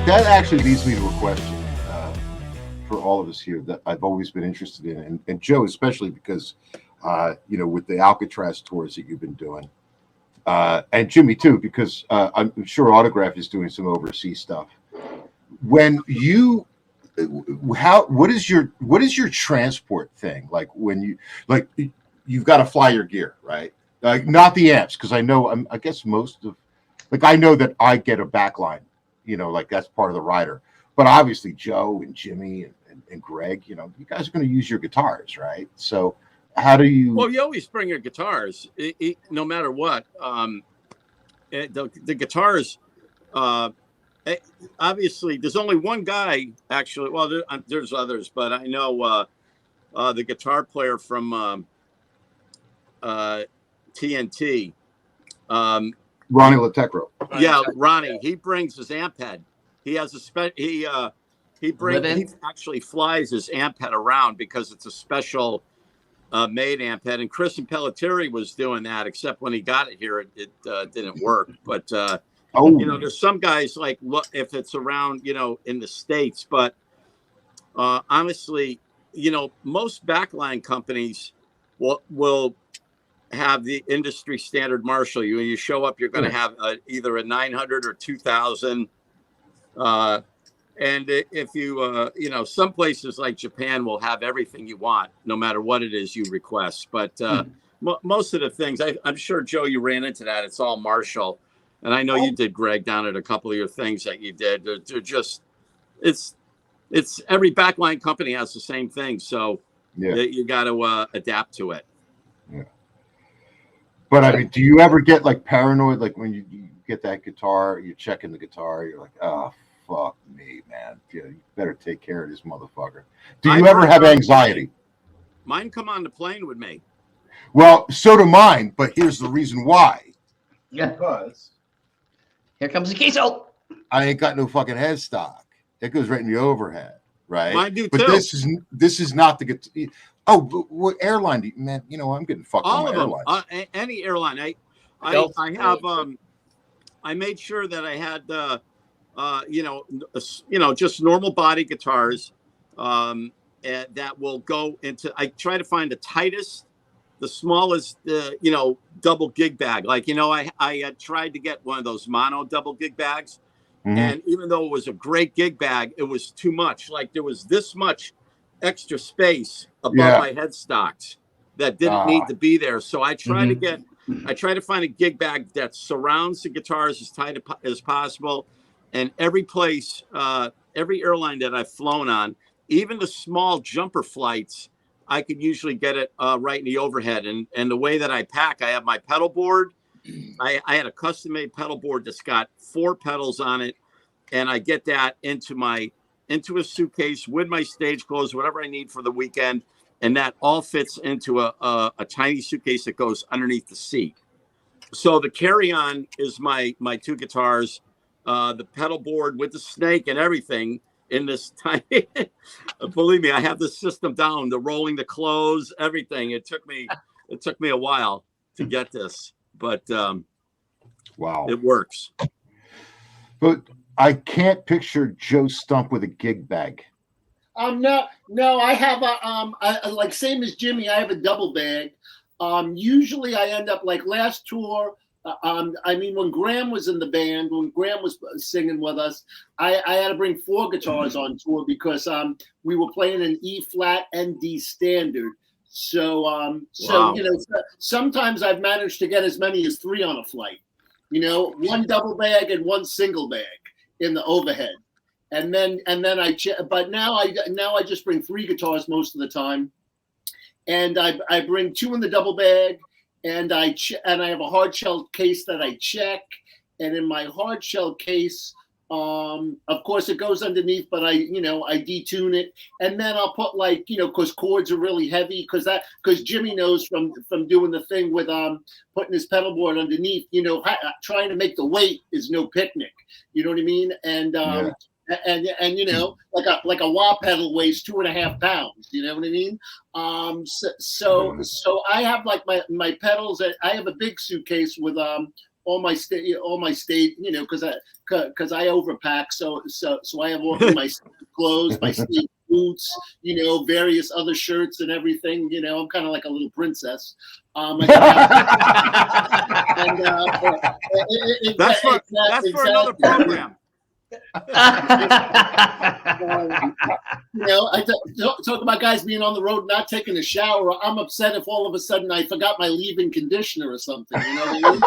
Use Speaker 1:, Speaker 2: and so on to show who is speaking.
Speaker 1: That actually leads me to a question for all of us here that I've always been interested in, and Joe especially because with the Alcatraz tours that you've been doing, and Jimmy too, because I'm sure Autograph is doing some overseas stuff. When you what is your transport thing like when you've got to fly your gear, right? Like not the amps, because I guess most of I know that I get a backline, like that's part of the rider. But obviously Joe and Jimmy and Greg, you guys are going to use your guitars, right? So how do you?
Speaker 2: Well, you always bring your guitars, no matter what. The guitars, obviously, there's only one guy actually. Well, there's others, but I know the guitar player from TNT.
Speaker 1: Ronnie Latecro.
Speaker 2: Yeah, Ronnie. He brings his amp head. He has he actually flies his amp head around because it's a special made amp head. And Chris Pelletieri was doing that, except when he got it here, it didn't work. But there's some guys if it's around in the States, but honestly, most backline companies will have the industry standard Marshall. You show up, you're going to have either a 900 or 2000. And if you, some places like Japan will have everything you want, no matter what it is you request. But most of the things, I'm sure, Joe, you ran into that. It's all Marshall. And I know you did, Greg, down at a couple of your things that you did. They're just, it's every backline company has the same thing. So you got to adapt to it.
Speaker 1: Yeah. But I mean, do you ever get paranoid? Like when you get that guitar, you're checking the guitar, you're like, oh, fuck me, man. You better take care of this motherfucker. Do you ever have anxiety?
Speaker 2: Mine come on the plane with me.
Speaker 1: Well, so do mine, but here's the reason why.
Speaker 3: Yeah.
Speaker 1: Because
Speaker 3: here comes the queso.
Speaker 1: I ain't got no fucking headstock. It goes right in the overhead, right?
Speaker 2: Mine do
Speaker 1: but
Speaker 2: too.
Speaker 1: This is not the guitar. Oh, but what airline do you, man? I'm getting fucked
Speaker 2: all
Speaker 1: on
Speaker 2: of
Speaker 1: my
Speaker 2: them.
Speaker 1: airlines.
Speaker 2: Any airline. I have I made sure that I had just normal body guitars that will go into. I try to find the smallest double gig bag. I had tried to get one of those mono double gig bags, and even though it was a great gig bag, it was too much. Like there was this much extra space above my headstocks that didn't need to be there. So I try to find a gig bag that surrounds the guitars as tight as possible. And every place, every airline that I've flown on, even the small jumper flights, I could usually get it right in the overhead. And the way that I pack, I have my pedal board. I had a custom made pedal board that's got 4 pedals on it. And I get that into a suitcase with my stage clothes, whatever I need for the weekend. And that all fits into a tiny suitcase that goes underneath the seat. So the carry-on is my 2 guitars, the pedal board with the snake and everything in this tiny. Believe me, I have the system down, the rolling the clothes, everything. It took me a while to get this, but
Speaker 1: wow,
Speaker 2: it works.
Speaker 1: But I can't picture Joe Stump with a gig bag.
Speaker 4: No, I have like same as Jimmy, I have a double bag. Usually I end up like last tour. When Graham was in the band, when Graham was singing with us, I had to bring 4 guitars on tour because we were playing an E flat and D standard. So wow. Sometimes I've managed to get as many as 3 on a flight. 1 double bag and 1 single bag in the overhead. And then but now I just bring 3 guitars most of the time, and I bring 2 in the double bag, and I have a hard shell case that I check, and in my hard shell case, of course it goes underneath, but I detune it, and then I'll put because chords are really heavy, because Jimmy knows from doing the thing with putting his pedal board underneath, trying to make the weight is no picnic, you know what I mean, and. Yeah. And like a wah pedal weighs 2.5 pounds. You know what I mean? So I have like my pedals. I have a big suitcase with all my state, you know, because I overpack. So I have all my clothes, my state boots, you know, various other shirts and everything. You know, I'm kind of like a little princess.
Speaker 2: That's for another program.
Speaker 4: You know, I talk about guys being on the road not taking a shower. I'm upset if all of a sudden I forgot my leave-in conditioner or something. You know what I mean?